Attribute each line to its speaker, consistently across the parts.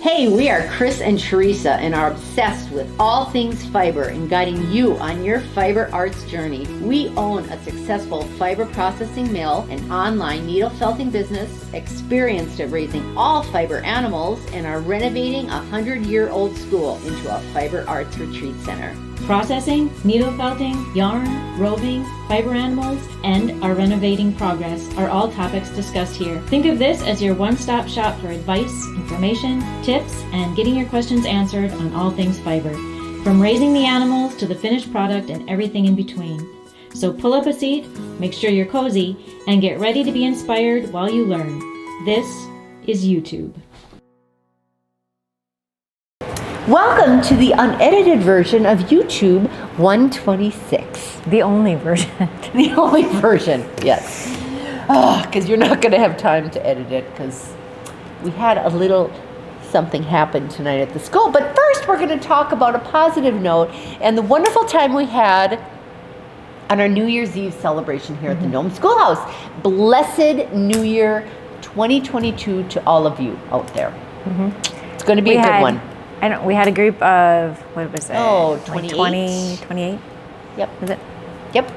Speaker 1: Hey, we are Chris and Teresa and are obsessed with all things fiber and guiding you on your fiber arts journey. We own a successful fiber processing mill, an online needle felting business, experienced at raising all fiber animals, and are renovating a 100-year-old school into a fiber arts retreat center.
Speaker 2: Processing, needle felting, yarn, roving, fiber animals, and our renovating progress are all topics discussed here. Think of this as your one-stop shop for advice, information, tips, and getting your questions answered on all things fiber, from raising the animals to the finished product and everything in between. So pull up a seat, make sure you're cozy, and get ready to be inspired while you learn. This is EweTube.
Speaker 1: Welcome to the unedited version of EweTube 126.
Speaker 2: The only version.
Speaker 1: The only version, yes. Because you're not going to have time to edit it because we had a little something happen tonight at the school. But first, we're going to talk about a positive note and the wonderful time we had on our New Year's Eve celebration here at the Nome Schoolhouse. Blessed New Year 2022 to all of you out there. It's going to be a good one.
Speaker 3: We had a group of, what was it?
Speaker 1: Oh,
Speaker 3: like
Speaker 1: 28?
Speaker 3: 28?
Speaker 1: Yep.
Speaker 3: Was it?
Speaker 1: Yep.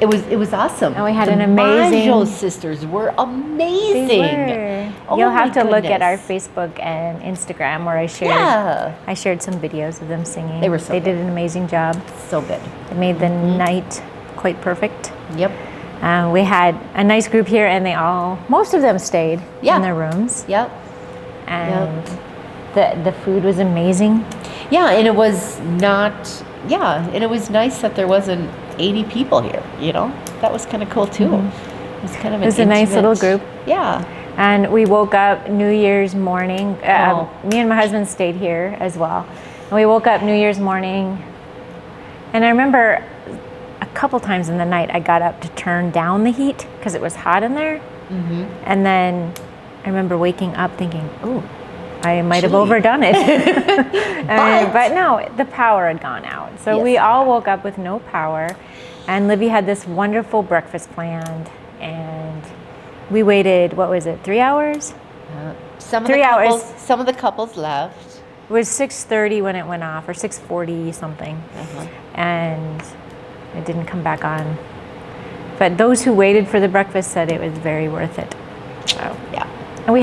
Speaker 1: It was awesome.
Speaker 3: And we had
Speaker 1: the
Speaker 3: an amazing...
Speaker 1: Maggio sisters were amazing.
Speaker 3: They were.
Speaker 1: Oh,
Speaker 3: You'll have to look at our
Speaker 1: goodness.
Speaker 3: Facebook and Instagram where I shared some videos of them singing.
Speaker 1: They were so
Speaker 3: They
Speaker 1: good.
Speaker 3: did an amazing job.
Speaker 1: So good.
Speaker 3: It made the night quite perfect.
Speaker 1: Yep.
Speaker 3: We had a nice group here and most of them stayed in their rooms.
Speaker 1: Yep.
Speaker 3: And the food was amazing.
Speaker 1: Yeah, and it was and it was nice that there wasn't 80 people here, you know? That was kind of cool too. It was kind of
Speaker 3: It was a nice little group.
Speaker 1: Yeah.
Speaker 3: And we woke up New Year's morning. Me and my husband stayed here as well. And we woke up New Year's morning. And I remember a couple times in the night I got up to turn down the heat because it was hot in there. And then I remember waking up thinking, ooh, I might have overdone it. But no, the power had gone out. So we all woke up with no power. And Livy had this wonderful breakfast planned. And we waited, 3 hours?
Speaker 1: Some of
Speaker 3: 3 hours.
Speaker 1: Some of the couples left.
Speaker 3: It was 6:30 when it went off, or 6:40 something. And it didn't come back on. But those who waited for the breakfast said it was very worth it. So
Speaker 1: Yeah.
Speaker 3: And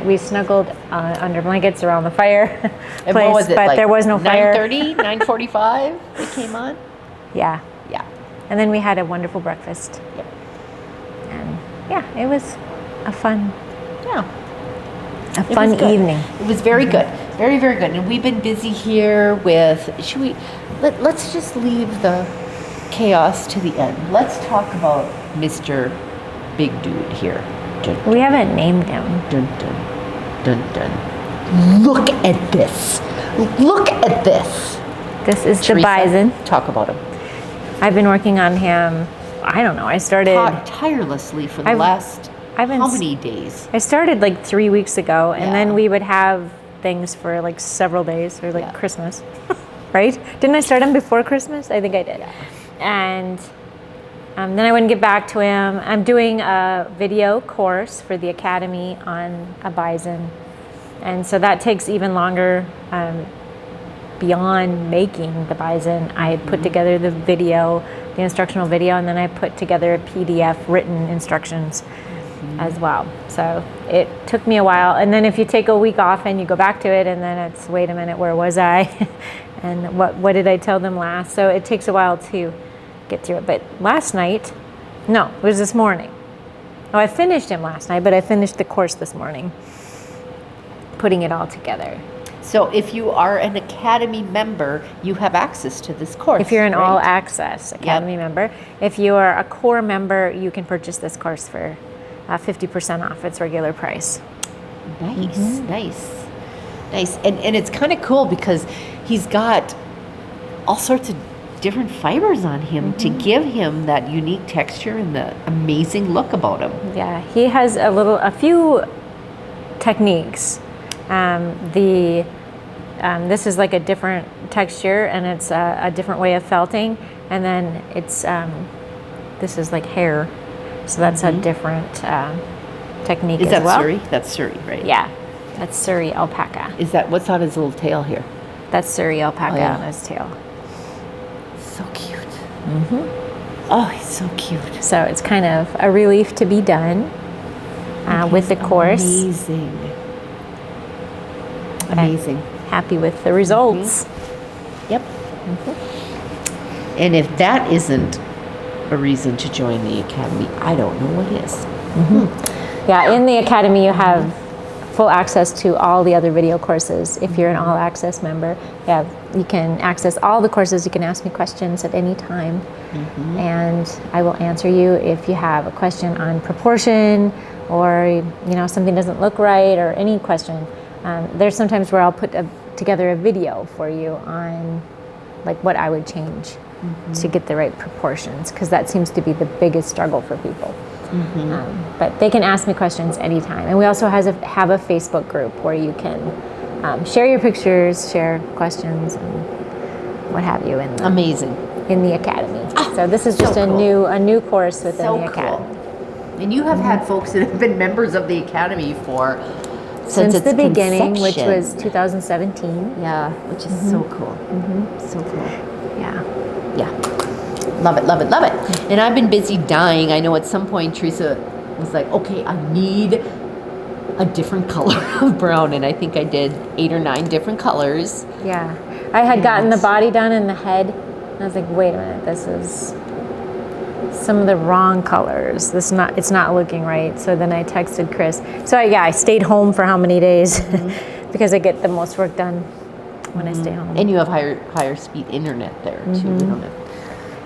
Speaker 3: we snuggled under blankets around the fire
Speaker 1: And
Speaker 3: place,
Speaker 1: what was it,
Speaker 3: but
Speaker 1: like
Speaker 3: there was no fire.
Speaker 1: 9:30, 9:45 it came on?
Speaker 3: Yeah.
Speaker 1: Yeah.
Speaker 3: And then we had a wonderful breakfast.
Speaker 1: Yep.
Speaker 3: And it was a fun
Speaker 1: Good.
Speaker 3: evening.
Speaker 1: It was very good. Very, very good. And we've been busy here with, let's just leave the chaos to the end. Let's talk about Mr. Big Dude here. Dun,
Speaker 3: We haven't named him.
Speaker 1: dun, dun, dun, dun. Look at this. Look at this.
Speaker 3: This is
Speaker 1: Teresa,
Speaker 3: the Bison.
Speaker 1: Talk about him.
Speaker 3: I've been working on him, I don't know, I started...
Speaker 1: Tirelessly for the last how many days?
Speaker 3: I started like 3 weeks ago, and
Speaker 1: Yeah.
Speaker 3: then we would have things for like several days, or like Christmas, right? Didn't I start him before Christmas? I think I did.
Speaker 1: Yeah.
Speaker 3: And then I wouldn't get back to him. I'm doing a video course for the Academy on a Bison, and so that takes even longer. Beyond making the Bison, I had put together the video, the instructional video, and then I put together a PDF written instructions as well. So it took me a while. And then if you take a week off and you go back to it, and then it's, wait a minute, where was I? And what did I tell them last? So it takes a while to get through it. But it was this morning. Oh, I finished him last night, but I finished the course this morning, putting it all together.
Speaker 1: So if you are an Academy member, you have access to this course.
Speaker 3: If you're an
Speaker 1: right?
Speaker 3: All Access Academy member. If you are a core member, you can purchase this course for 50% off its regular price.
Speaker 1: Nice. And it's kind of cool because he's got all sorts of different fibers on him to give him that unique texture and the amazing look about him.
Speaker 3: Yeah, he has a few techniques. This is like a different texture, and it's a different way of felting. And then this is like hair, so that's a different technique as well.
Speaker 1: That's Surrey, right?
Speaker 3: Yeah. That's Surrey alpaca.
Speaker 1: Is that, what's on his little tail here?
Speaker 3: That's Surrey alpaca
Speaker 1: Oh, yeah.
Speaker 3: on his tail.
Speaker 1: So cute. Oh, he's so cute.
Speaker 3: So it's kind of a relief to be done with the course.
Speaker 1: Amazing. Amazing.
Speaker 3: Happy with the results.
Speaker 1: Yep. And if that isn't a reason to join the Academy, I don't know what is.
Speaker 3: Yeah, in the Academy you have full access to all the other video courses. If you're an all access member, you can access all the courses. You can ask me questions at any time, and I will answer you if you have a question on proportion, or something doesn't look right, or any question. There's sometimes where I'll put together a video for you on like what I would change to get the right proportions, because that seems to be the biggest struggle for people. But they can ask me questions anytime. And we also have a Facebook group where you can share your pictures, share questions, and what have you in the Academy. So this is just a new course within the Academy.
Speaker 1: And you have had folks that have been members of the Academy for
Speaker 3: since
Speaker 1: its
Speaker 3: the beginning, which
Speaker 1: conception.
Speaker 3: was 2017.
Speaker 1: Yeah, which is so cool. So cool.
Speaker 3: Yeah.
Speaker 1: Yeah. Love it, love it, love it. And I've been busy dying. I know at some point Teresa was like, okay, I need a different color of brown. And I think I did 8 or 9 different colors.
Speaker 3: Yeah. I had gotten the body done and the head. And I was like, wait a minute, this is some of the wrong colors. It's not looking right. So then I texted Chris. So I stayed home for how many days? Because I get the most work done when I stay home.
Speaker 1: And you have higher speed internet there too. We don't have,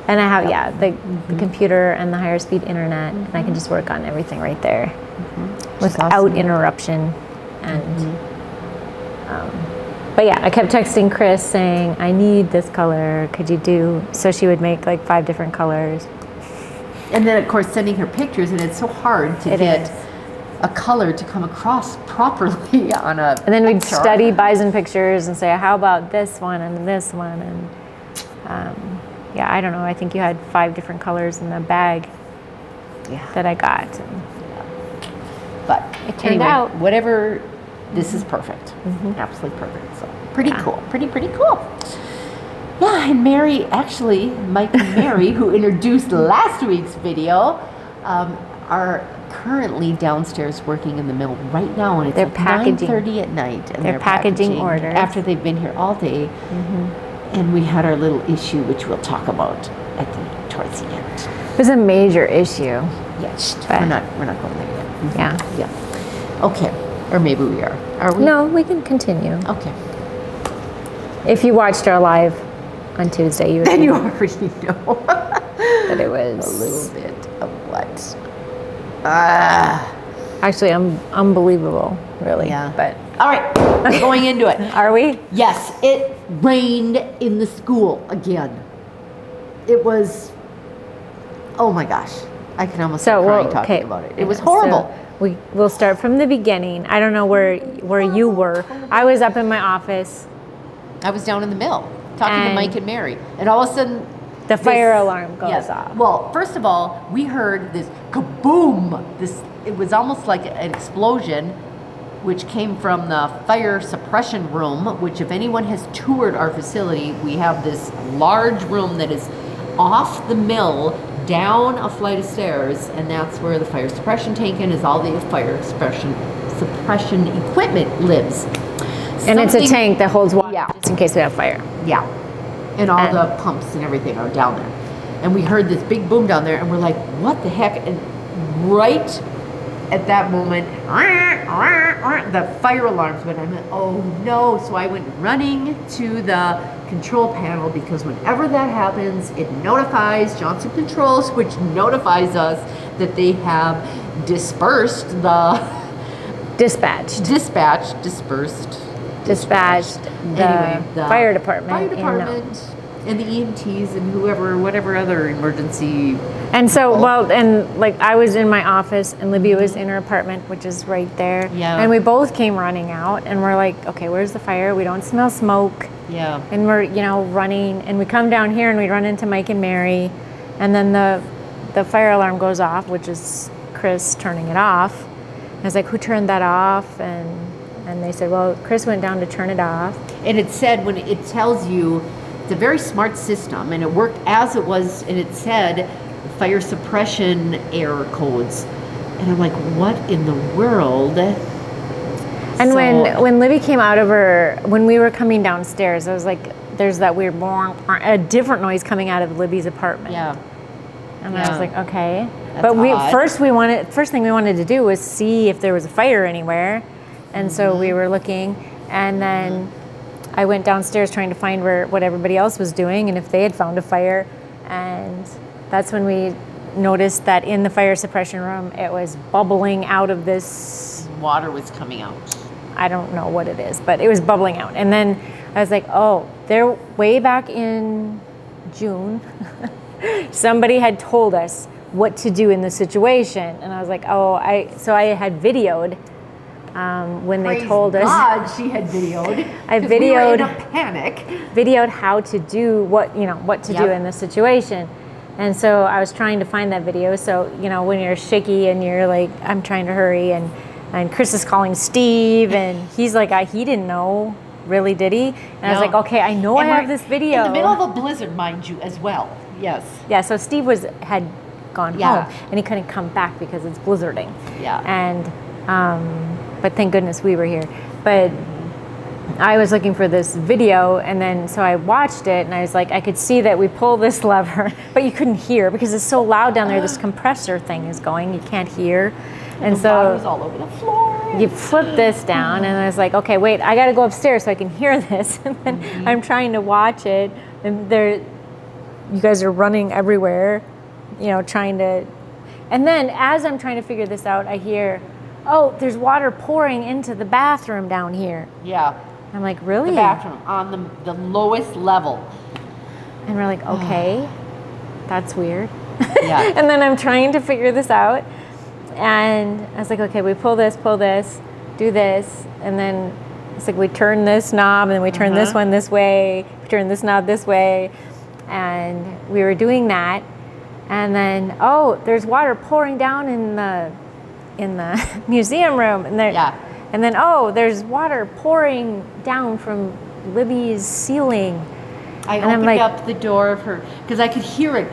Speaker 3: and I have the computer and the higher speed internet, and I can just work on everything right there without
Speaker 1: awesome.
Speaker 3: Interruption. And but I kept texting Chris saying, I need this color. Could you do? So she would make like 5 different colors.
Speaker 1: and then of course sending her pictures, and it's so hard to get a color to come across properly on a.
Speaker 3: And then we'd
Speaker 1: chart.
Speaker 3: study Bison pictures and say, how about this one and this one? And I don't know. I think you had 5 different colors in the bag that I got.
Speaker 1: But
Speaker 3: it turned out.
Speaker 1: Whatever, this is perfect. Absolutely perfect. So pretty cool. Pretty cool. Yeah, and Mike and Mary, who introduced last week's video, are currently downstairs working in the mill right now, and it's
Speaker 3: They're packaging.
Speaker 1: 9:30 at night, and
Speaker 3: They're packaging orders
Speaker 1: after they've been here all day. And we had our little issue, which we'll talk about towards the end.
Speaker 3: It was a major issue.
Speaker 1: Yes,
Speaker 3: But-
Speaker 1: we're not going there yet.
Speaker 3: Yeah.
Speaker 1: Yeah. Okay. Or maybe we are. Are we?
Speaker 3: No, we can continue.
Speaker 1: Okay.
Speaker 3: If you watched our live on Tuesday, you would
Speaker 1: Then
Speaker 3: see
Speaker 1: you already know
Speaker 3: that it was
Speaker 1: a little bit of what.
Speaker 3: actually unbelievable, really.
Speaker 1: Yeah.
Speaker 3: But
Speaker 1: All right, we're going into it.
Speaker 3: are we?
Speaker 1: Yes, it rained in the school again. It was, oh my gosh. I can almost start crying talking about it. It was horrible.
Speaker 3: So we'll start from the beginning. I don't know where you were. I was up in my office.
Speaker 1: I was down in the mill talking to
Speaker 3: And
Speaker 1: Mike and Mary. And all of a sudden,
Speaker 3: The fire alarm goes off.
Speaker 1: Well, first of all, we heard this kaboom. It was almost like an explosion, which came from the fire suppression room, which if anyone has toured our facility, we have this large room that is off the mill, down a flight of stairs, and that's where the fire suppression tank is, all the fire suppression equipment lives.
Speaker 3: And it's a tank that holds water
Speaker 1: Yeah.
Speaker 3: just in case we have fire.
Speaker 1: Yeah. And all the pumps and everything are down there. And we heard this big boom down there, and we're like, what the heck? And right at that moment, the fire alarms went. I went, oh no. So I went running to the control panel, because whenever that happens, it notifies Johnson Controls, which notifies us that they have dispersed the
Speaker 3: Dispatched the fire department.
Speaker 1: And the EMTs and whatever other emergency.
Speaker 3: And so, I was in my office and Libby was in her apartment, which is right there.
Speaker 1: Yeah.
Speaker 3: And we both came running out and we're like, okay, where's the fire? We don't smell smoke.
Speaker 1: Yeah.
Speaker 3: And we're, running, and we come down here and we run into Mike and Mary, and then the fire alarm goes off, which is Chris turning it off. And I was like, who turned that off? And And they said, well, Chris went down to turn it off.
Speaker 1: And it said, when it tells you, it's a very smart system, and it worked as it was, and it said fire suppression error codes. And I'm like, what in the world?
Speaker 3: And when Libby came out of when we were coming downstairs, I was like, there's that weird, a different noise coming out of Libby's apartment.
Speaker 1: Yeah.
Speaker 3: And I was like, okay.
Speaker 1: That's
Speaker 3: but
Speaker 1: odd.
Speaker 3: first thing we wanted to do was see if there was a fire anywhere. And so we were looking, and then I went downstairs trying to find what everybody else was doing and if they had found a fire. And that's when we noticed that in the fire suppression room, it was bubbling out of this.
Speaker 1: Water was coming out.
Speaker 3: I don't know what it is, but it was bubbling out. And then I was like, oh, they're way back in June. Somebody had told us what to do in the situation. And I was like, so I had videoed when they told us.
Speaker 1: God, she had videoed.
Speaker 3: I
Speaker 1: 'cause we were in
Speaker 3: videoed,
Speaker 1: a panic.
Speaker 3: videoed how to do what to do in this situation. And so I was trying to find that video. So, when you're shaky and you're like, I'm trying to hurry, and Chris is calling Steve, and he's like, he didn't know, really, did he? And I was like, okay, I know I have this video.
Speaker 1: In the middle of a blizzard, mind you, as well. Yes.
Speaker 3: Yeah, so Steve had gone home, and he couldn't come back because it's blizzarding.
Speaker 1: Yeah.
Speaker 3: And, but thank goodness we were here. But I was looking for this video, and then so I watched it, and I was like, I could see that we pull this lever, but you couldn't hear because it's so loud down there. This compressor thing is going, you can't hear. And
Speaker 1: the
Speaker 3: so
Speaker 1: water was all over the floor.
Speaker 3: You flip this down, and I was like, okay, wait, I got to go upstairs so I can hear this. And then I'm trying to watch it, and you guys are running everywhere, trying to. And then as I'm trying to figure this out, I hear, oh, there's water pouring into the bathroom down here.
Speaker 1: Yeah.
Speaker 3: I'm like, really?
Speaker 1: The bathroom on the lowest level.
Speaker 3: And we're like, okay, that's weird.
Speaker 1: Yeah.
Speaker 3: And then I'm trying to figure this out. And I was like, okay, we pull this, do this. And then it's like we turn this knob, and then we turn this one this way, we turn this knob this way. And we were doing that. And then, there's water pouring down in the museum room. And And then, there's water pouring down from Libby's ceiling.
Speaker 1: I opened up the door of her, because I could hear it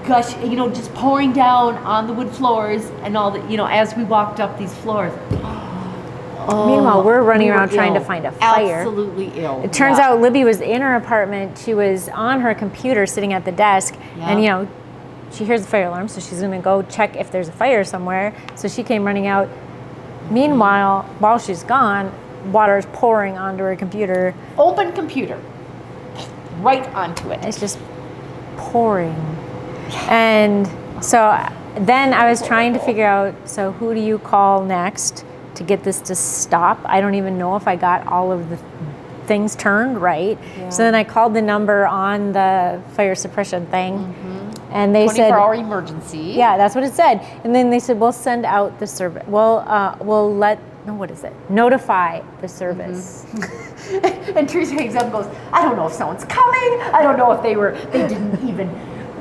Speaker 1: gush, just pouring down on the wood floors and all the, as we walked up these floors.
Speaker 3: Meanwhile, we're running around trying to find a fire.
Speaker 1: Absolutely ill.
Speaker 3: It turns out Libby was in her apartment. She was on her computer sitting at the desk, and she hears the fire alarm, so she's going to go check if there's a fire somewhere. So she came running out. Meanwhile, while she's gone, water is pouring onto her computer.
Speaker 1: Open computer. Right onto it.
Speaker 3: It's just pouring. And so then I was trying to figure out, so who do you call next to get this to stop? I don't even know if I got all of the things turned right. Yeah. So then I called the number on the fire suppression thing. And they said
Speaker 1: 24-hour emergency.
Speaker 3: Yeah, that's what it said. And then they said, we'll send out the service. Notify the service.
Speaker 1: And Teresa hangs up and goes, I don't know if someone's coming. I don't know if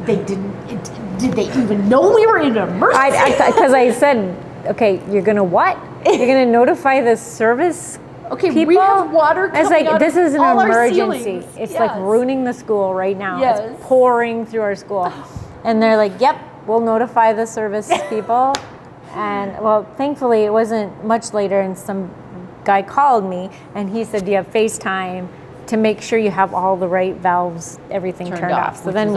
Speaker 1: did they even know we were in an emergency?
Speaker 3: Because I said, okay, you're going to what? You're going to notify the service
Speaker 1: Okay,
Speaker 3: people?
Speaker 1: We have water coming
Speaker 3: out
Speaker 1: out
Speaker 3: this is an
Speaker 1: all
Speaker 3: emergency. It's like ruining the school right now.
Speaker 1: Yes.
Speaker 3: It's pouring through our school. And they're like, yep, we'll notify the service people. And well, thankfully it wasn't much later, and some guy called me and he said, do you have FaceTime to make sure you have all the right valves, everything turned off. So then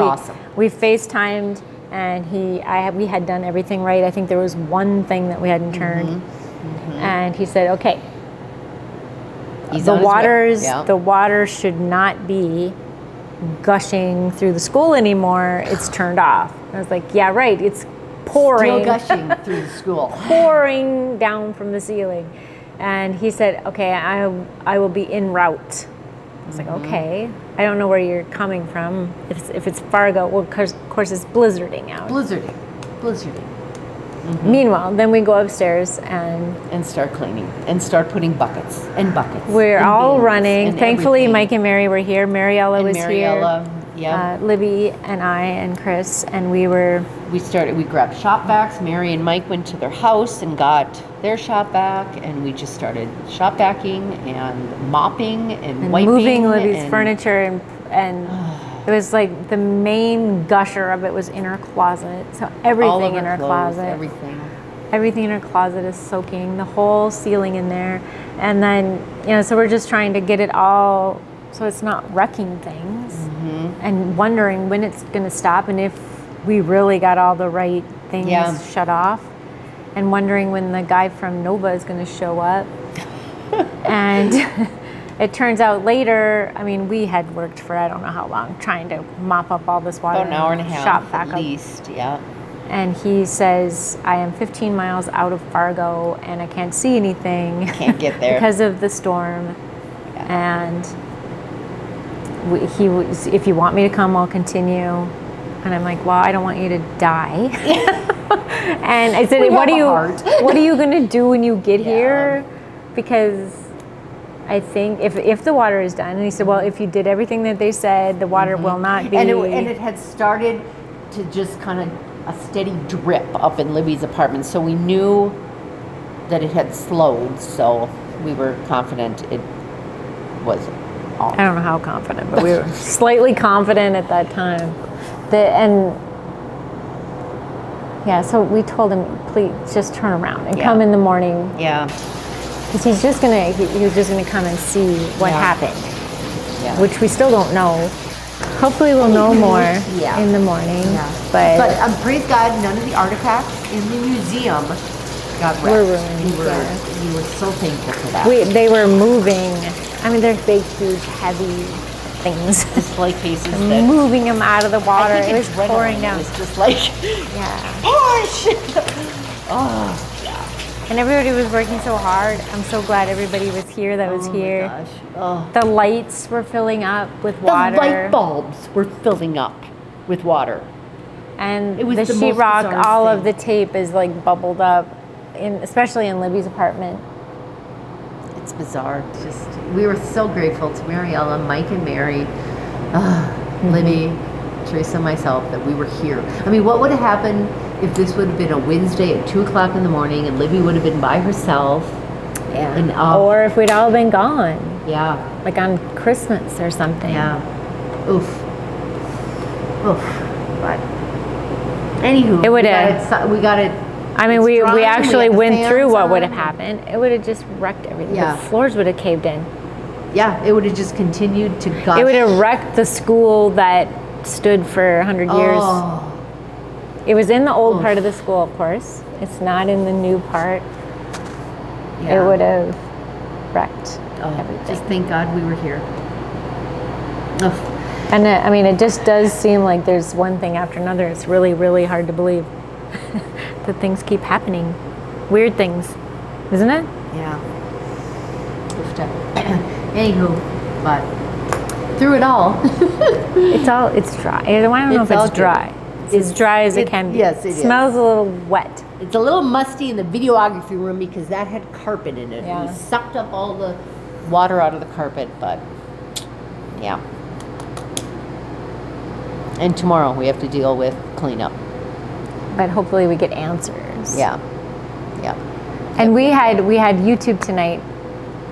Speaker 3: we FaceTimed, and we had done everything right. I think there was one thing that we hadn't turned. And he said, okay, the water should not be gushing through the school anymore. It's turned off. I was like, yeah, right. It's pouring.
Speaker 1: Still gushing through the school.
Speaker 3: Pouring down from the ceiling. And he said, okay, I will be en route. I was like, okay. I don't know where you're coming from. If it's Fargo, well, of course it's blizzarding out.
Speaker 1: Blizzarding.
Speaker 3: Meanwhile, then we go upstairs and
Speaker 1: start cleaning and start putting buckets and buckets.
Speaker 3: We're
Speaker 1: and
Speaker 3: all running.
Speaker 1: and
Speaker 3: Thankfully,
Speaker 1: everything.
Speaker 3: Mike and Mary were here. Mariella was here.
Speaker 1: Yeah.
Speaker 3: Libby and I and Chris, and we
Speaker 1: grabbed shop vacs. Mary and Mike went to their house and got their shop vac, and we just started shop vacuing and mopping and wiping.
Speaker 3: Moving Libby's furniture, and it was like the main gusher of it was in her closet. So everything in her closet. Everything in her closet is soaking, the whole ceiling in there. And then, so we're just trying to get it all so it's not wrecking things, and wondering when it's going to stop and if we really got all the right things shut off, and wondering when the guy from Nova is going to show up. And it turns out later, we had worked for I don't know how long trying to mop up all this water.
Speaker 1: About an hour and a half
Speaker 3: shop back
Speaker 1: at least, yeah.
Speaker 3: And he says, I am 15 miles out of Fargo and I can't see anything.
Speaker 1: Can't get there.
Speaker 3: Because of the storm. Yeah. And he was, if you want me to come, I'll continue. And I'm like, well, I don't want you to die. And I said, what are you going to do when you get here? Because I think if the water is done, and he said, well, if you did everything that they said, the water will not be.
Speaker 1: And it had started to just kind of a steady drip up in Libby's apartment, so we knew that it had slowed, so we were confident it was off.
Speaker 3: I don't know how confident, but we were slightly confident at that time. So we told him, please just turn around and come in the morning.
Speaker 1: Yeah.
Speaker 3: Because he was just gonna come and see what happened, which we still don't know. Hopefully we'll know more in the morning. Yeah.
Speaker 1: But praise God, none of the artifacts in the museum got wrecked.
Speaker 3: Were ruined.
Speaker 1: We were so thankful for that.
Speaker 3: They were moving. They're big, huge, heavy things.
Speaker 1: Display cases.
Speaker 3: Moving them out of the water. It was pouring down.
Speaker 1: It was just like, push! Oh.
Speaker 3: And everybody was working so hard. I'm so glad everybody was here that was here.
Speaker 1: My gosh. Oh.
Speaker 3: The lights were filling up with water.
Speaker 1: The light bulbs were filling up with water.
Speaker 3: And
Speaker 1: it was
Speaker 3: the
Speaker 1: the
Speaker 3: sheetrock, all of the tape is like bubbled up, especially in Libby's apartment.
Speaker 1: It's bizarre. We were so grateful to Mariella, Mike and Mary, Libby, Teresa, and myself that we were here. What would have happened if this would have been a Wednesday at 2 o'clock in the morning and Libby would have been by herself?
Speaker 3: Yeah. And, or if we'd all been gone.
Speaker 1: Yeah.
Speaker 3: Like on Christmas or something.
Speaker 1: Yeah. Oof. But anywho,
Speaker 3: it would have.
Speaker 1: We got it.
Speaker 3: We actually went through what would have happened. It would have just wrecked everything.
Speaker 1: Yeah.
Speaker 3: The floors would have caved in.
Speaker 1: Yeah, it would have just continued to gush.
Speaker 3: It would have wrecked the school that stood for 100 years.
Speaker 1: Oh.
Speaker 3: It was in the old part of the school, of course. It's not in the new part. Yeah. It would have wrecked everything.
Speaker 1: Just thank God we were here. Ugh.
Speaker 3: And it just does seem like there's one thing after another. It's really, really hard to believe that things keep happening. Weird things, isn't it?
Speaker 1: Yeah. Anywho, but through it all,
Speaker 3: it's dry. I don't know if it's dry. It's as dry as it can be.
Speaker 1: Yes, it
Speaker 3: smells a little wet.
Speaker 1: It's a little musty in the videography room because that had carpet in it.
Speaker 3: Yeah.
Speaker 1: We sucked up all the water out of the carpet, but yeah. And tomorrow we have to deal with cleanup.
Speaker 3: But hopefully we get answers.
Speaker 1: Yeah.
Speaker 3: And we had EweTube tonight,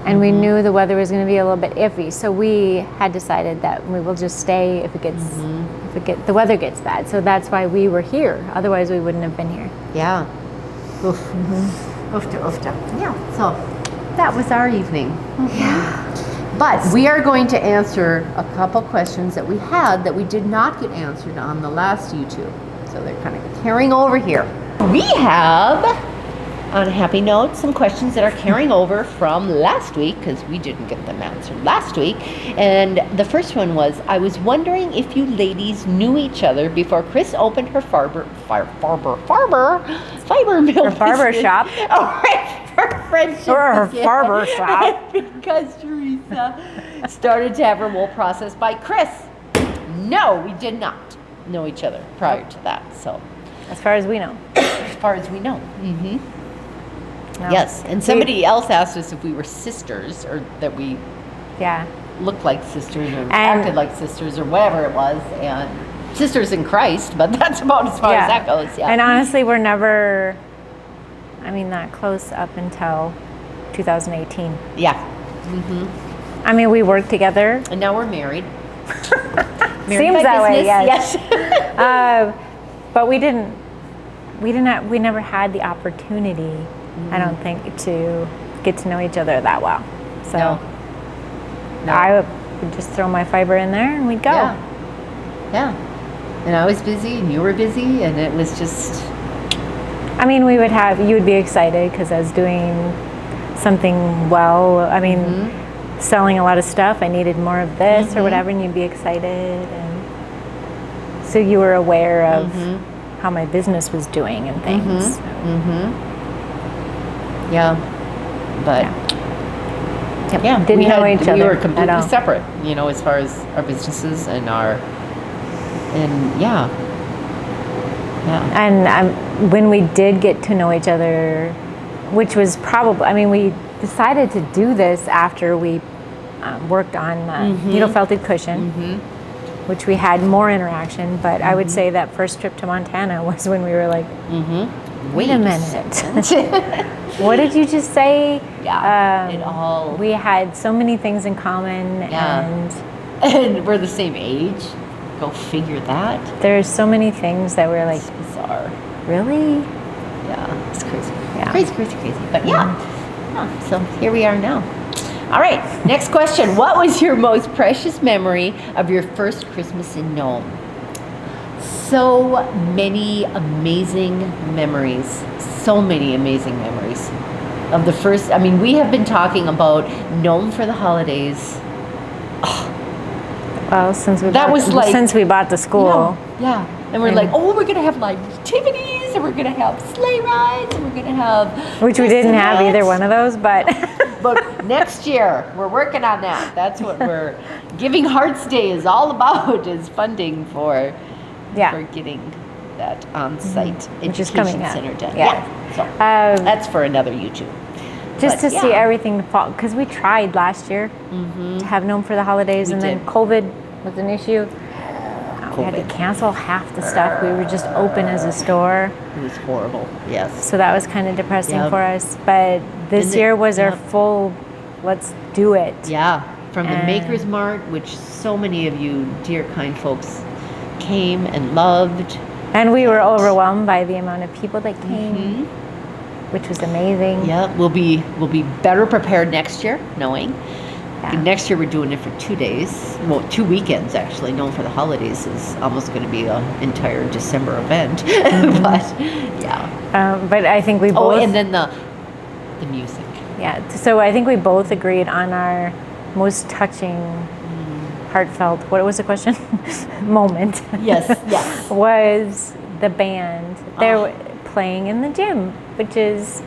Speaker 3: and we knew the weather was going to be a little bit iffy, so we had decided that we will just stay if it gets the weather gets bad. So that's why we were here. Otherwise, we wouldn't have been here.
Speaker 1: Yeah. Oof. Oofta. Yeah. So that was our evening.
Speaker 3: Yeah.
Speaker 1: But we are going to answer a couple questions that we had that we did not get answered on the last EweTube. So they're kind of carrying over here. We have, on a happy note, some questions that are carrying over from last week because we didn't get them answered last week. And the first one was, I was wondering if you ladies knew each other before Chris opened her fiber mill
Speaker 3: Her barber shop.
Speaker 1: Her friendship.
Speaker 3: Or her barber shop.
Speaker 1: Because Teresa started to have her wool processed by Chris. No, we did not know each other prior to that. So,
Speaker 3: as far as we know.
Speaker 1: As far as we know. Mm-hmm.
Speaker 3: No.
Speaker 1: Yes, and somebody else asked us if we were sisters or that we.
Speaker 3: Yeah.
Speaker 1: looked like sisters or acted like sisters or whatever it was, and sisters in Christ, but that's about as far as that goes. Yeah.
Speaker 3: And honestly, we're never, that close up until 2018.
Speaker 1: Yeah.
Speaker 3: I mean, we worked together.
Speaker 1: And now we're married.
Speaker 3: Seems that way, yes.
Speaker 1: Yes.
Speaker 3: But we never had the opportunity, I don't think, to get to know each other that well. So
Speaker 1: No.
Speaker 3: I would just throw my fiber in there and we'd go.
Speaker 1: Yeah. And I was busy and you were busy, and it was just...
Speaker 3: I mean, you would be excited because I was doing something well. I mean, selling a lot of stuff. I needed more of this or whatever, and you'd be excited. And so you were aware of how my business was doing and things.
Speaker 1: Yeah. But... Yeah,
Speaker 3: didn't know each other.
Speaker 1: We were
Speaker 3: at
Speaker 1: completely
Speaker 3: all.
Speaker 1: separate, as far as our businesses and yeah.
Speaker 3: And when we did get to know each other, which was probably, we decided to do this after we worked on the needle felted cushion, which we had more interaction. But I would say that first trip to Montana was when we were like, wait a minute. What did you just say?
Speaker 1: Yeah,
Speaker 3: we had so many things in common,
Speaker 1: and we're the same age. Go figure that.
Speaker 3: There's so many things that were like,
Speaker 1: it's bizarre.
Speaker 3: Really?
Speaker 1: Yeah, it's crazy.
Speaker 3: Yeah.
Speaker 1: Crazy. But yeah, so here we are now. All right, next question. What was your most precious memory of your first Christmas in Nome? So many amazing memories. So many amazing memories of the first. We have been talking about Nome for the holidays.
Speaker 3: Well, since we bought the school.
Speaker 1: Yeah. And we're like, we're going to have live activities, and we're going to have sleigh rides, and we're going to have...
Speaker 3: Which we didn't have either one of those, but...
Speaker 1: But next year, we're working on that. That's what we're... Giving Hearts Day is all about, is funding for getting that on-site education center done. Yeah. So that's for another YouTube.
Speaker 3: Just to see everything fall, because we tried last year to have Nome for the holidays, and then COVID was an issue. We had to cancel half the stuff. We were just open as a store.
Speaker 1: It was horrible. Yes.
Speaker 3: So that was kind of depressing for us. But this year was our full, let's do it.
Speaker 1: Yeah. From the Maker's Mart, which so many of you dear kind folks came and loved.
Speaker 3: And we were overwhelmed by the amount of people that came, which was amazing.
Speaker 1: Yeah, we'll be better prepared next year, knowing. Next year we're doing it for 2 days. Well, 2 weekends actually. Nome for the holidays is almost going to be an entire December event. But
Speaker 3: but I think we both.
Speaker 1: Oh, and then the music.
Speaker 3: Yeah. So I think we both agreed on our most touching, heartfelt. What was the question? Moment.
Speaker 1: Yes.
Speaker 3: Was the band. They're playing in the gym, which is.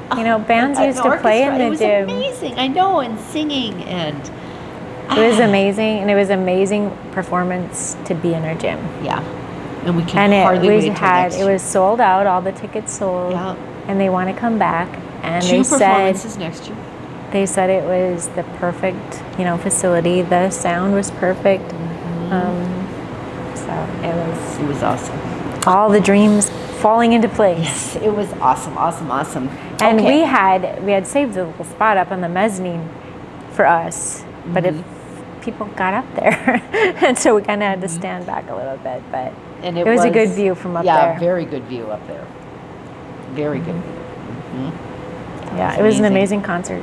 Speaker 3: Bands used to play in the gym.
Speaker 1: It was amazing. I know, and singing, and
Speaker 3: it was amazing, and it was amazing performance to be in our gym.
Speaker 1: Yeah, and we can hardly wait till next year.
Speaker 3: It was sold out. All the tickets sold. Yeah. And they want to come back. And
Speaker 1: Two performances next year.
Speaker 3: They said it was the perfect, facility. The sound was perfect. So it was
Speaker 1: awesome.
Speaker 3: All the dreams falling into place.
Speaker 1: Yes, it was awesome.
Speaker 3: And we had saved a little spot up on the mezzanine for us, but if people got up there, and so we kind of had to stand back a little bit, but it was a good view from up there.
Speaker 1: Yeah, very good view up there. Very good view.
Speaker 3: Yeah, it was an amazing concert.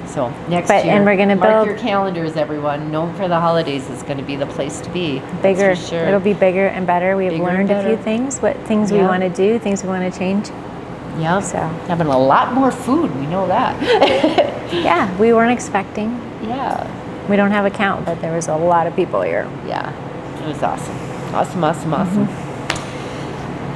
Speaker 1: So next year,
Speaker 3: and we're gonna
Speaker 1: mark your calendars, everyone. Nome for the holidays is going to be the place to be.
Speaker 3: Bigger,
Speaker 1: for sure.
Speaker 3: It'll be bigger and better. We've learned a few things, what things we want to do, things we want to change.
Speaker 1: Yeah, so having a lot more food, we know that.
Speaker 3: Yeah, we weren't expecting.
Speaker 1: Yeah,
Speaker 3: we don't have a count, but there was a lot of people here.
Speaker 1: Yeah, it was awesome.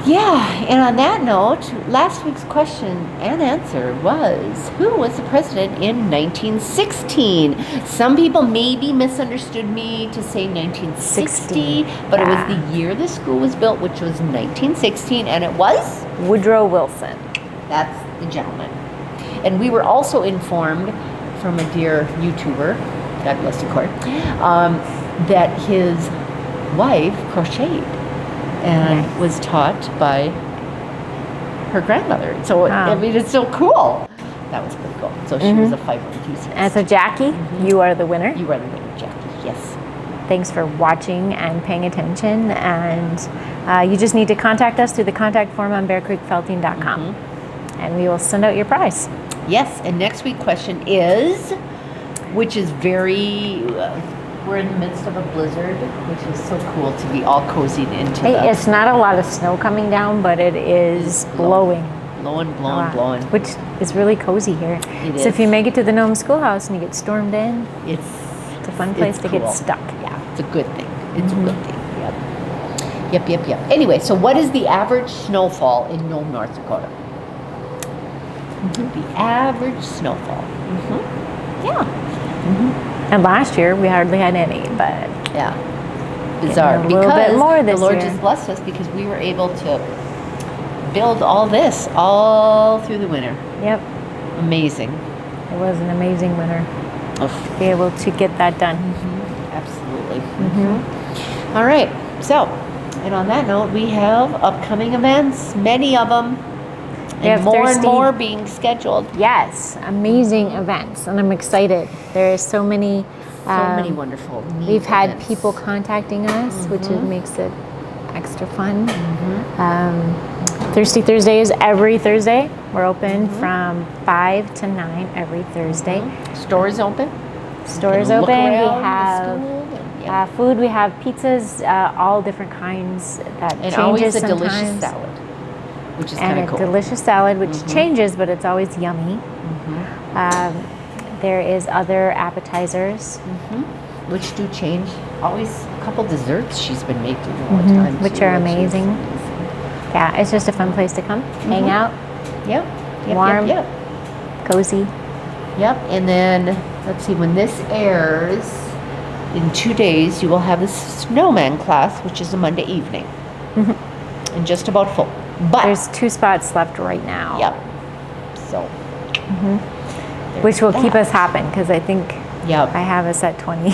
Speaker 1: Yeah, and on that note, last week's question and answer was, who was the president in 1916? Some people maybe misunderstood me to say 1960, but it was the year the school was built, which was 1916, and it was?
Speaker 3: Woodrow Wilson.
Speaker 1: That's the gentleman. And we were also informed from a dear YouTuber, God bless the court, that his wife crocheted and
Speaker 3: Nice.
Speaker 1: was taught by her grandmother. So,
Speaker 3: Wow.
Speaker 1: I mean, it's so cool. That was pretty cool. So she was a fiber enthusiast.
Speaker 3: And so Jackie, you are the winner.
Speaker 1: You are the winner, Jackie. Yes.
Speaker 3: Thanks for watching and paying attention. And you just need to contact us through the contact form on bearcreekfelting.com. And we will send out your prize.
Speaker 1: Yes. And next week's question is, which is very, we're in the midst of a blizzard, which is so cool to be all cozied into
Speaker 3: Hey, it's not a lot of snow coming down, but it is blowing.
Speaker 1: Blowing,
Speaker 3: a
Speaker 1: blowing,
Speaker 3: lot,
Speaker 1: blowing.
Speaker 3: which is really cozy here.
Speaker 1: It
Speaker 3: So if
Speaker 1: is.
Speaker 3: you make it to the Nome Schoolhouse and you get stormed in,
Speaker 1: It's
Speaker 3: it's a fun place to
Speaker 1: cool.
Speaker 3: get stuck.
Speaker 1: Yeah, it's a good thing. It's a good thing. Yep. Anyway, so what is the average snowfall in Nome, North Dakota? The average snowfall. Yeah.
Speaker 3: And last year we hardly had any, but
Speaker 1: Yeah. Bizarre.
Speaker 3: a little bit
Speaker 1: Because
Speaker 3: more
Speaker 1: the
Speaker 3: this
Speaker 1: Lord
Speaker 3: year.
Speaker 1: just blessed us because we were able to build all this all through the winter.
Speaker 3: yep,
Speaker 1: Amazing.
Speaker 3: it was an amazing winter
Speaker 1: Oof.
Speaker 3: to be able to get that done.
Speaker 1: Absolutely. All right. So, and on that note, we have upcoming events, many of them,
Speaker 3: We
Speaker 1: and
Speaker 3: have
Speaker 1: more and
Speaker 3: Thirsty-
Speaker 1: more being scheduled.
Speaker 3: Yes, amazing events, and I'm excited. There is so many.
Speaker 1: So many wonderful. neat
Speaker 3: We've had
Speaker 1: events.
Speaker 3: people contacting us, which makes it extra fun. Thirsty Thursday is every Thursday. We're open from 5 to 9 every Thursday.
Speaker 1: Stores open.
Speaker 3: Stores
Speaker 1: You can look
Speaker 3: open. We
Speaker 1: around the
Speaker 3: have
Speaker 1: school and, yeah.
Speaker 3: food. We have pizzas, all different kinds. That
Speaker 1: and
Speaker 3: changes
Speaker 1: always a
Speaker 3: sometimes.
Speaker 1: delicious salad, which is
Speaker 3: And
Speaker 1: kind
Speaker 3: a
Speaker 1: of cool.
Speaker 3: delicious salad, which changes, but it's always yummy. There is other appetizers,
Speaker 1: Which do change. Always a couple desserts she's been making all the time.
Speaker 3: which
Speaker 1: too,
Speaker 3: are
Speaker 1: which is
Speaker 3: amazing. Yeah, it's just a fun place to come, hang out,
Speaker 1: Yep.
Speaker 3: Warm.
Speaker 1: Yep.
Speaker 3: cozy.
Speaker 1: Yep. And then let's see, when this airs in 2 days, you will have the snowman class, which is a Monday evening, and just about full. But
Speaker 3: There's 2 spots left right now,
Speaker 1: yep. So.
Speaker 3: which will keep
Speaker 1: that.
Speaker 3: us hopping because I think
Speaker 1: Yep.
Speaker 3: I have us at 20,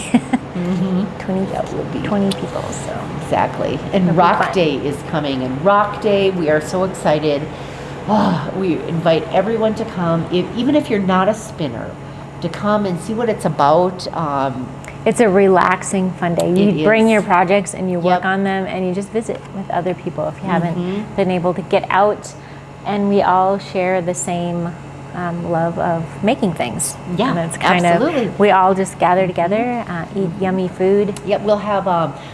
Speaker 3: 20,
Speaker 1: That will be
Speaker 3: 20 people. So
Speaker 1: exactly. And
Speaker 3: It'll be
Speaker 1: Rock
Speaker 3: fun.
Speaker 1: Day is coming, and Rock Day, we are so excited. We invite everyone to come, even if you're not a spinner, to come and see what it's about.
Speaker 3: it's a relaxing, fun day. You
Speaker 1: It
Speaker 3: bring
Speaker 1: is.
Speaker 3: your projects and you work
Speaker 1: Yep.
Speaker 3: on them, and you just visit with other people if you haven't been able to get out. And we all share the same love of making things.
Speaker 1: Yeah,
Speaker 3: and it's kind
Speaker 1: absolutely.
Speaker 3: of we all just gather together, eat yummy food.
Speaker 1: Yep, we'll have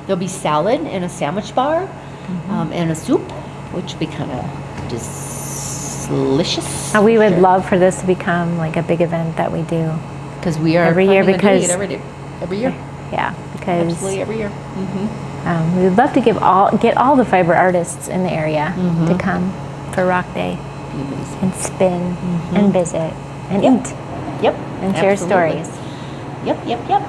Speaker 1: there'll be salad and a sandwich bar, and a soup, which will be kind of delicious.
Speaker 3: We would love for this to become like a big event that we do.
Speaker 1: because we are
Speaker 3: every year
Speaker 1: planning on doing
Speaker 3: because-
Speaker 1: it every year.
Speaker 3: Yeah, because
Speaker 1: Absolutely every year.
Speaker 3: we would love to get all the fiber artists in the area to come for Rock Day
Speaker 1: Be amazing.
Speaker 3: and spin and visit and eat
Speaker 1: Yep.
Speaker 3: and share
Speaker 1: absolutely.
Speaker 3: stories.
Speaker 1: Yep.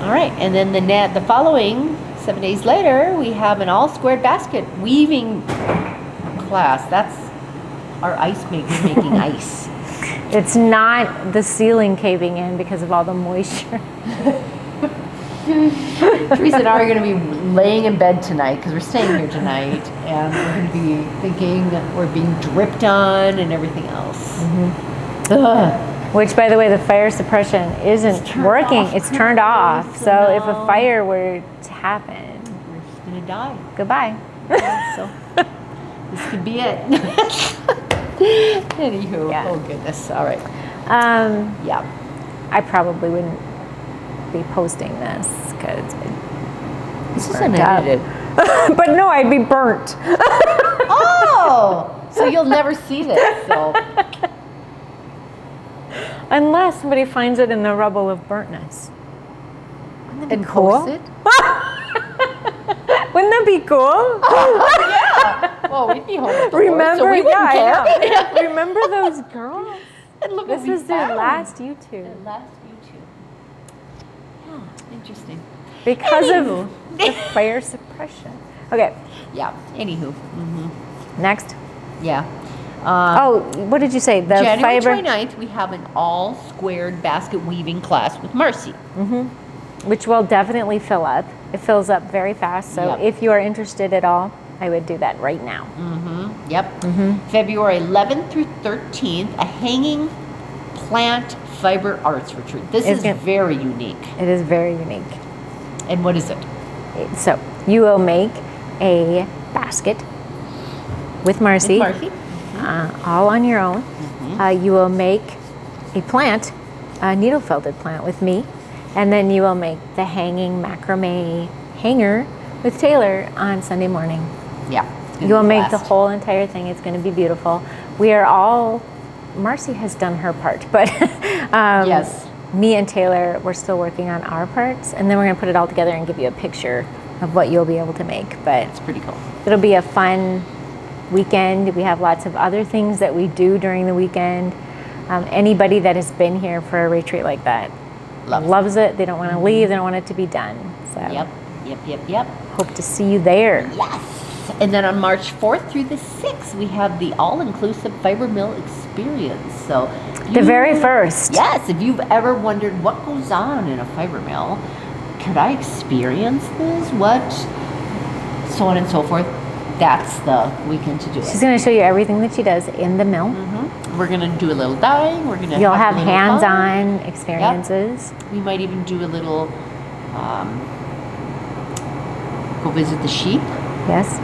Speaker 1: All right, and then the following 7 days later, we have an all squared basket weaving class. That's our ice maker making ice.
Speaker 3: It's not the ceiling caving in because of all the moisture.
Speaker 1: Teresa and I are going to be laying in bed tonight because we're staying here tonight, and we're going to be thinking we're being dripped on and everything else. Ugh.
Speaker 3: Which, by the way, the fire suppression isn't
Speaker 1: turned
Speaker 3: working.
Speaker 1: off.
Speaker 3: It's turned off.
Speaker 1: So
Speaker 3: So if a
Speaker 1: now-
Speaker 3: fire were to happen,
Speaker 1: We're just going to die.
Speaker 3: goodbye.
Speaker 1: So this could be it. Anywho,
Speaker 3: Yeah.
Speaker 1: oh goodness. All right. Yeah.
Speaker 3: I probably wouldn't be posting this because
Speaker 1: This
Speaker 3: burnt
Speaker 1: isn't
Speaker 3: up.
Speaker 1: edited.
Speaker 3: but no, I'd be burnt.
Speaker 1: Oh, so you'll never see this. So
Speaker 3: Unless somebody finds it in the rubble of burntness. Wouldn't that be
Speaker 1: and
Speaker 3: cool?
Speaker 1: post it.
Speaker 3: Wouldn't that be cool?
Speaker 1: Well, we'd be home. At the
Speaker 3: Remember,
Speaker 1: so we wouldn't care.
Speaker 3: I know. Remember those girls?
Speaker 1: And look
Speaker 3: This
Speaker 1: what we
Speaker 3: was their
Speaker 1: found.
Speaker 3: last YouTube.
Speaker 1: Their last YouTube. Yeah, interesting.
Speaker 3: Because
Speaker 1: Anywho.
Speaker 3: of the fire suppression. Okay,
Speaker 1: Yeah. Anywho.
Speaker 3: next.
Speaker 1: Yeah.
Speaker 3: What did you say? The
Speaker 1: January
Speaker 3: fiber,
Speaker 1: 29th, we have an all squared basket weaving class with Marcy.
Speaker 3: which will definitely fill up. It fills up very fast. So
Speaker 1: Yep.
Speaker 3: if you are interested at all, I would do that right now.
Speaker 1: Yep. February 11th through 13th, a hanging plant fiber arts retreat. This is very unique.
Speaker 3: It is very unique.
Speaker 1: And what is it?
Speaker 3: So you will make a basket with Marcy, all on your own. You will make a plant, a needle felted plant with me, and then you will make the hanging macrame hanger with Taylor on Sunday morning.
Speaker 1: Yeah.
Speaker 3: You will make the whole entire thing. It's going to be beautiful. We are all, Marcy has done her part, but
Speaker 1: Yes.
Speaker 3: me and Taylor, we're still working on our parts, and then we're going to put it all together and give you a picture of what you'll be able to make. But
Speaker 1: It's pretty cool.
Speaker 3: it'll be a fun weekend. We have lots of other things that we do during the weekend. Anybody that has been here for a retreat like that loves it. They don't want to leave. They don't want it to be done. So
Speaker 1: Yep.
Speaker 3: hope to see you there.
Speaker 1: Yes. And then on March 4th through the 6th, we have the all-inclusive fiber mill experience. So
Speaker 3: The very first.
Speaker 1: Yes, if you've ever wondered what goes on in a fiber mill, could I experience this? What? So on and so forth. That's the weekend to do
Speaker 3: She's
Speaker 1: it.
Speaker 3: going to show you everything that she does in the mill.
Speaker 1: We're going to do a little dyeing. We're going to
Speaker 3: You'll have
Speaker 1: a little
Speaker 3: hands-on experiences.
Speaker 1: fun. We might even do a little, go visit the sheep.
Speaker 3: Yes.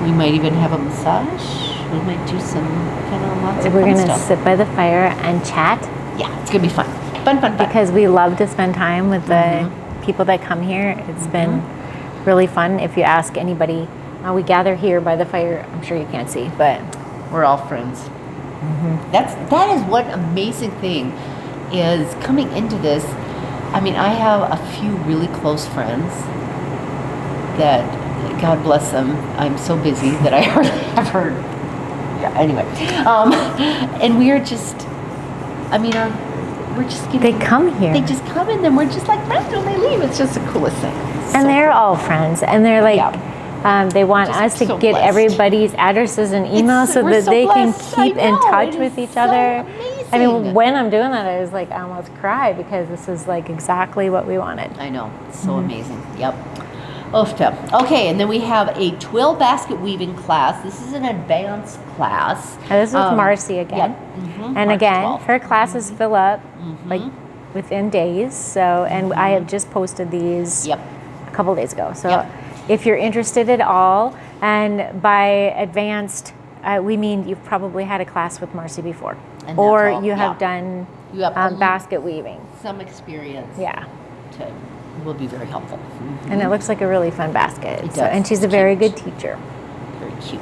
Speaker 1: We might even have a massage. We might do some kind of lots of
Speaker 3: We're
Speaker 1: fun
Speaker 3: going to
Speaker 1: stuff.
Speaker 3: sit by the fire and chat
Speaker 1: Yeah, it's going to be fun. Fun.
Speaker 3: because we love to spend time with the people that come here. It's been really fun. If you ask anybody, we gather here by the fire. I'm sure you can't see, but
Speaker 1: We're all friends. That is one amazing thing is coming into this. I mean, I have a few really close friends that, God bless them, I'm so busy that I hardly have heard. Yeah, anyway. And we're just, I mean, we're just getting.
Speaker 3: they come here.
Speaker 1: They just come and then we're just like friends when they leave. It's just the coolest thing.
Speaker 3: And they're all friends, and they're like, they want
Speaker 1: Just
Speaker 3: us to
Speaker 1: so
Speaker 3: get
Speaker 1: blessed.
Speaker 3: everybody's addresses and emails so
Speaker 1: we're
Speaker 3: that
Speaker 1: so
Speaker 3: they
Speaker 1: blessed.
Speaker 3: can keep
Speaker 1: I
Speaker 3: in
Speaker 1: know,
Speaker 3: touch
Speaker 1: it
Speaker 3: with
Speaker 1: is
Speaker 3: each
Speaker 1: so
Speaker 3: other. I mean,
Speaker 1: amazing.
Speaker 3: when I'm doing that, I was like, I almost cry because this is like exactly what we wanted.
Speaker 1: I know. It's so amazing. Yep. Okay, and then we have a twill basket weaving class. This is an advanced class.
Speaker 3: And this is with Marcy again.
Speaker 1: Yep.
Speaker 3: And
Speaker 1: March
Speaker 3: again,
Speaker 1: 12th.
Speaker 3: her classes fill up like within days. So, and I have just posted these
Speaker 1: Yep.
Speaker 3: a couple days ago. So
Speaker 1: Yep.
Speaker 3: if you're interested at all, and by advanced, we mean you've probably had a class with Marcy before,
Speaker 1: And
Speaker 3: or
Speaker 1: that's all,
Speaker 3: you have
Speaker 1: yeah.
Speaker 3: done
Speaker 1: You have
Speaker 3: basket weaving.
Speaker 1: some experience.
Speaker 3: Yeah.
Speaker 1: Will be very helpful.
Speaker 3: And it looks like a really fun basket.
Speaker 1: It
Speaker 3: So,
Speaker 1: does.
Speaker 3: and she's a
Speaker 1: It's
Speaker 3: very
Speaker 1: cute.
Speaker 3: good teacher.
Speaker 1: Very cute.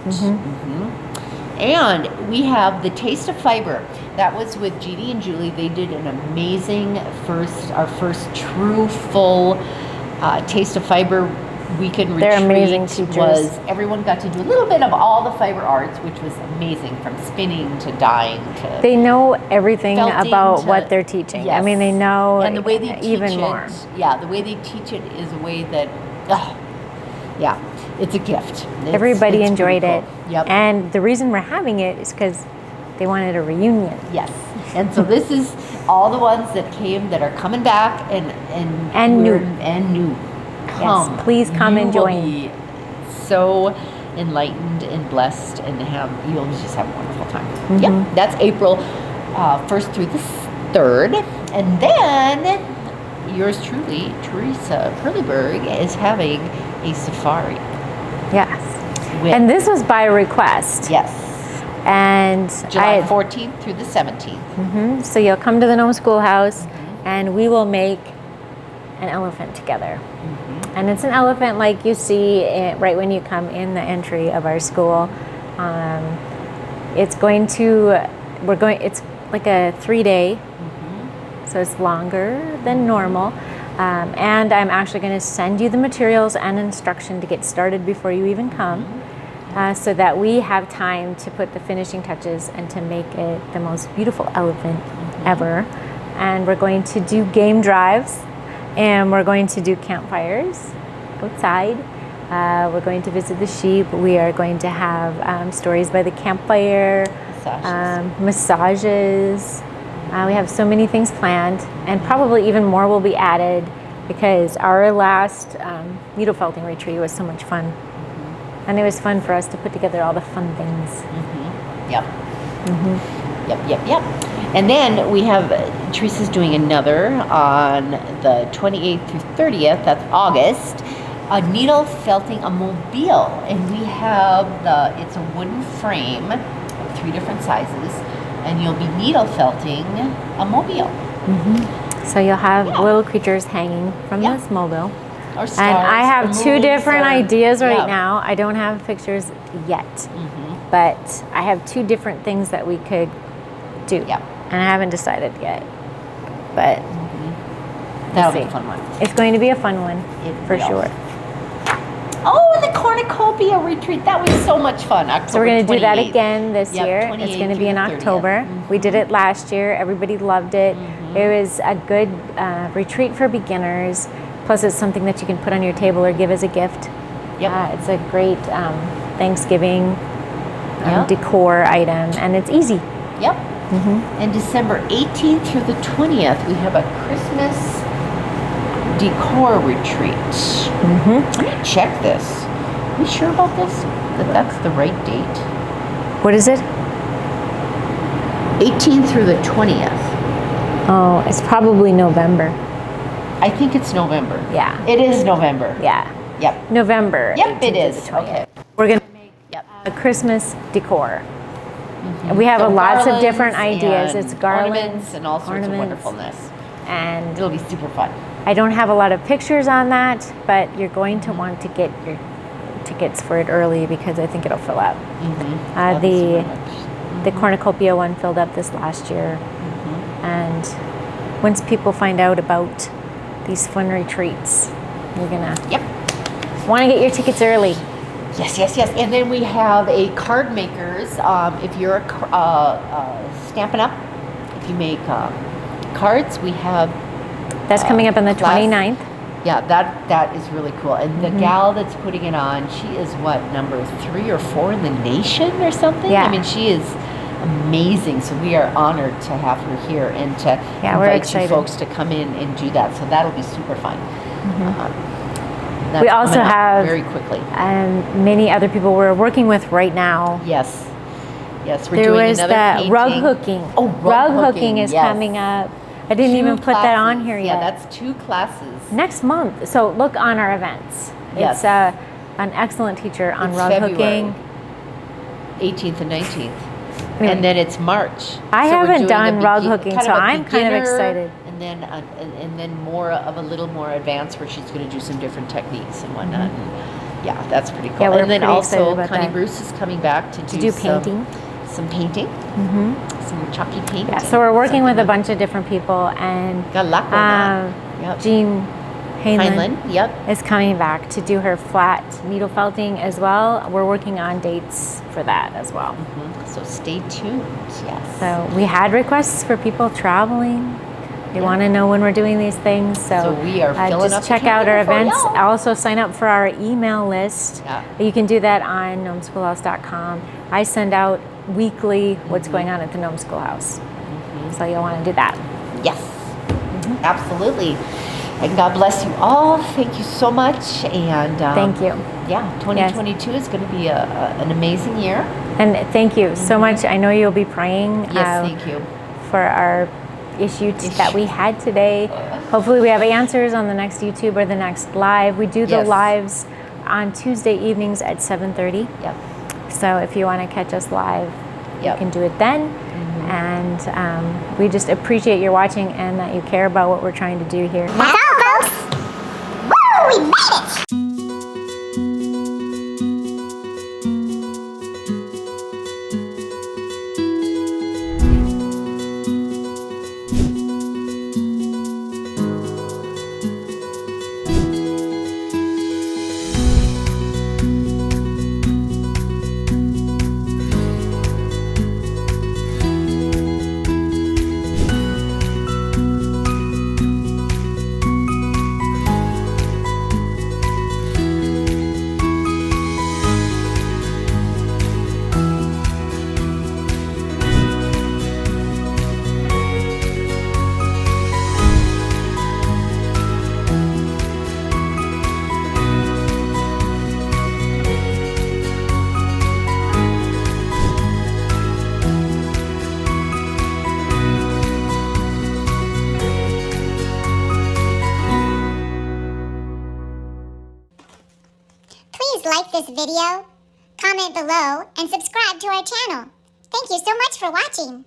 Speaker 1: And we have the Taste of Fiber. That was with Jeannie and Julie. They did an amazing our first true full Taste of Fiber weekend retreat.
Speaker 3: They're amazing teachers.
Speaker 1: Everyone got to do a little bit of all the fiber arts, which was amazing, from spinning to dyeing to
Speaker 3: They know everything
Speaker 1: felting
Speaker 3: about
Speaker 1: to-
Speaker 3: what they're teaching. I
Speaker 1: Yes.
Speaker 3: mean, they know
Speaker 1: and the way they teach
Speaker 3: even
Speaker 1: it,
Speaker 3: more.
Speaker 1: Yeah, the way they teach it is a way that, yeah, it's a gift.
Speaker 3: Everybody
Speaker 1: it's
Speaker 3: enjoyed
Speaker 1: pretty
Speaker 3: it.
Speaker 1: cool. Yep.
Speaker 3: And the reason we're having it is because they wanted a reunion.
Speaker 1: Yes. And so this is all the ones that came that are coming back and
Speaker 3: new.
Speaker 1: and new. Come.
Speaker 3: Yes, please come
Speaker 1: You
Speaker 3: and
Speaker 1: will
Speaker 3: join.
Speaker 1: be so enlightened and blessed, and you'll just have a wonderful time.
Speaker 3: Mm-hmm.
Speaker 1: Yeah, that's April 1st through the 3rd, and then yours truly, Teresa Perlyberg, is having a safari.
Speaker 3: Yes.
Speaker 1: With-
Speaker 3: And this was by request.
Speaker 1: Yes.
Speaker 3: And
Speaker 1: July
Speaker 3: I,
Speaker 1: 14th through the 17th.
Speaker 3: so you'll come to the Nome Schoolhouse and we will make an elephant together. And it's an elephant like you see it right when you come in the entry of our school. It's like a 3-day, so it's longer than normal. And I'm actually going to send you the materials and instruction to get started before you even come, so that we have time to put the finishing touches and to make it the most beautiful elephant ever. And we're going to do game drives, and we're going to do campfires outside. We're going to visit the sheep. We are going to have stories by the campfire. massages. We have so many things planned, and probably even more will be added because our last needle felting retreat was so much fun. And it was fun for us to put together all the fun things.
Speaker 1: Yep. Yep. And then we have, Teresa's doing another on the 28th through 30th, that's August, a needle felting a mobile. And we have it's a wooden frame of 3 different sizes, and you'll be needle felting a mobile.
Speaker 3: So you'll have little creatures hanging from this mobile.
Speaker 1: Or stars,
Speaker 3: and I have
Speaker 1: or
Speaker 3: 2
Speaker 1: moons,
Speaker 3: different
Speaker 1: or-
Speaker 3: ideas right
Speaker 1: yeah.
Speaker 3: now. I don't have pictures yet, but I have 2 different things that we could do.
Speaker 1: Yeah.
Speaker 3: And I haven't decided yet, but
Speaker 1: That'll
Speaker 3: see.
Speaker 1: be a fun one.
Speaker 3: It's going to be a fun one for
Speaker 1: will.
Speaker 3: sure.
Speaker 1: Oh, the cornucopia retreat. That was so much fun. October
Speaker 3: So we're going to do that
Speaker 1: 28th.
Speaker 3: again this
Speaker 1: Yep,
Speaker 3: year. It's
Speaker 1: 28th
Speaker 3: going to be in
Speaker 1: through the 30th.
Speaker 3: October. We did it last year. Everybody loved it. It was a good retreat for beginners. Plus, it's something that you can put on your table or give as a gift.
Speaker 1: Yep.
Speaker 3: It's a great Thanksgiving
Speaker 1: Yep.
Speaker 3: decor item, and it's easy.
Speaker 1: Yep. And December 18th through the 20th, we have a Christmas decor retreat. Let me check this. Are you sure about this? That's the right date?
Speaker 3: What is it?
Speaker 1: 18th through the 20th.
Speaker 3: Oh, it's probably November.
Speaker 1: I think it's November.
Speaker 3: Yeah.
Speaker 1: It is November.
Speaker 3: Yeah.
Speaker 1: Yep.
Speaker 3: November.
Speaker 1: Yep,
Speaker 3: 18th
Speaker 1: it
Speaker 3: to
Speaker 1: is.
Speaker 3: the 20th.
Speaker 1: Okay.
Speaker 3: We're going to make
Speaker 1: Yep.
Speaker 3: a Christmas decor. We have
Speaker 1: So
Speaker 3: lots of different
Speaker 1: garlands
Speaker 3: ideas.
Speaker 1: and
Speaker 3: It's garlands
Speaker 1: ornaments and all sorts of
Speaker 3: ornaments.
Speaker 1: wonderfulness.
Speaker 3: And
Speaker 1: It'll be super fun.
Speaker 3: I don't have a lot of pictures on that, but you're going to want to get your tickets for it early because I think it'll fill up.
Speaker 1: Love it so much.
Speaker 3: The cornucopia one filled up this last year. And once people find out about these fun retreats, you're going to
Speaker 1: Yep.
Speaker 3: want to get your tickets early.
Speaker 1: Yes. And then we have a card makers. If you're Stampin' Up, if you make cards, we have.
Speaker 3: That's coming up on the
Speaker 1: class.
Speaker 3: 29th.
Speaker 1: Yeah, that is really cool. And the gal that's putting it on, she is what, number 3 or 4 in the nation or something?
Speaker 3: Yeah.
Speaker 1: I mean, she is amazing. So we are honored to have her here and to
Speaker 3: Yeah, we're
Speaker 1: invite
Speaker 3: excited.
Speaker 1: you folks to come in and do that. So that'll be super fun. That's
Speaker 3: We also
Speaker 1: coming up
Speaker 3: have
Speaker 1: very quickly.
Speaker 3: Many other people we're working with right now.
Speaker 1: Yes, we're
Speaker 3: There
Speaker 1: doing
Speaker 3: was
Speaker 1: another
Speaker 3: that
Speaker 1: painting.
Speaker 3: rug hooking.
Speaker 1: Oh,
Speaker 3: rug hooking is
Speaker 1: yes.
Speaker 3: coming up. I didn't even
Speaker 1: 2
Speaker 3: put that on
Speaker 1: classes.
Speaker 3: here
Speaker 1: Yeah,
Speaker 3: yet.
Speaker 1: that's 2 classes.
Speaker 3: Next month. So look on our events.
Speaker 1: Yes.
Speaker 3: It's an excellent teacher on
Speaker 1: It's
Speaker 3: rug
Speaker 1: February.
Speaker 3: hooking.
Speaker 1: 18th and 19th.
Speaker 3: Anyway.
Speaker 1: And then it's March.
Speaker 3: I
Speaker 1: So we're
Speaker 3: haven't
Speaker 1: doing
Speaker 3: done
Speaker 1: a
Speaker 3: rug hooking, so
Speaker 1: a
Speaker 3: I'm kind of
Speaker 1: beginner,
Speaker 3: excited.
Speaker 1: And then more of a little more advanced where she's going to do some different techniques and whatnot. And yeah, that's pretty cool.
Speaker 3: Yeah, we're
Speaker 1: and then
Speaker 3: pretty excited
Speaker 1: also
Speaker 3: about
Speaker 1: Connie
Speaker 3: that.
Speaker 1: Bruce is coming back to
Speaker 3: do
Speaker 1: some
Speaker 3: painting.
Speaker 1: Some painting. Some chalky paint.
Speaker 3: Yeah,
Speaker 1: and
Speaker 3: so we're working with a
Speaker 1: something
Speaker 3: bunch of different people, and
Speaker 1: Got a lot going on. Yep.
Speaker 3: Jean Heinlein
Speaker 1: Heinlein, yep.
Speaker 3: is coming back to do her flat needle felting as well. We're working on dates for that as well.
Speaker 1: So stay tuned. Yes.
Speaker 3: So we had requests for people traveling. They want to know when we're doing these things. So,
Speaker 1: we are filling up
Speaker 3: just
Speaker 1: the
Speaker 3: check out our
Speaker 1: calendar for
Speaker 3: events.
Speaker 1: y'all.
Speaker 3: Also sign up for our email list.
Speaker 1: Yeah.
Speaker 3: You can do that on nomeschoolhouse.com. I send out weekly what's going on at the Nome Schoolhouse. So you'll want to do that.
Speaker 1: Yes, absolutely. And God bless you all. Thank you so much. And
Speaker 3: Thank you.
Speaker 1: Yeah, 2022 is going to be an amazing year.
Speaker 3: And thank you so much. I know you'll be praying
Speaker 1: Yes, thank you.
Speaker 3: for our issue that we had today. Hopefully we have answers on the next YouTube or the next live. We do the
Speaker 1: Yes.
Speaker 3: lives on Tuesday evenings at 7:30.
Speaker 1: Yep.
Speaker 3: So if you want to catch us live,
Speaker 1: Yep.
Speaker 3: you can do it then. And we just appreciate your watching and that you care about what we're trying to do here.
Speaker 4: That's all, folks. Woo! We made it! Please like this video, comment below, and subscribe to our channel. Thank you so much for watching.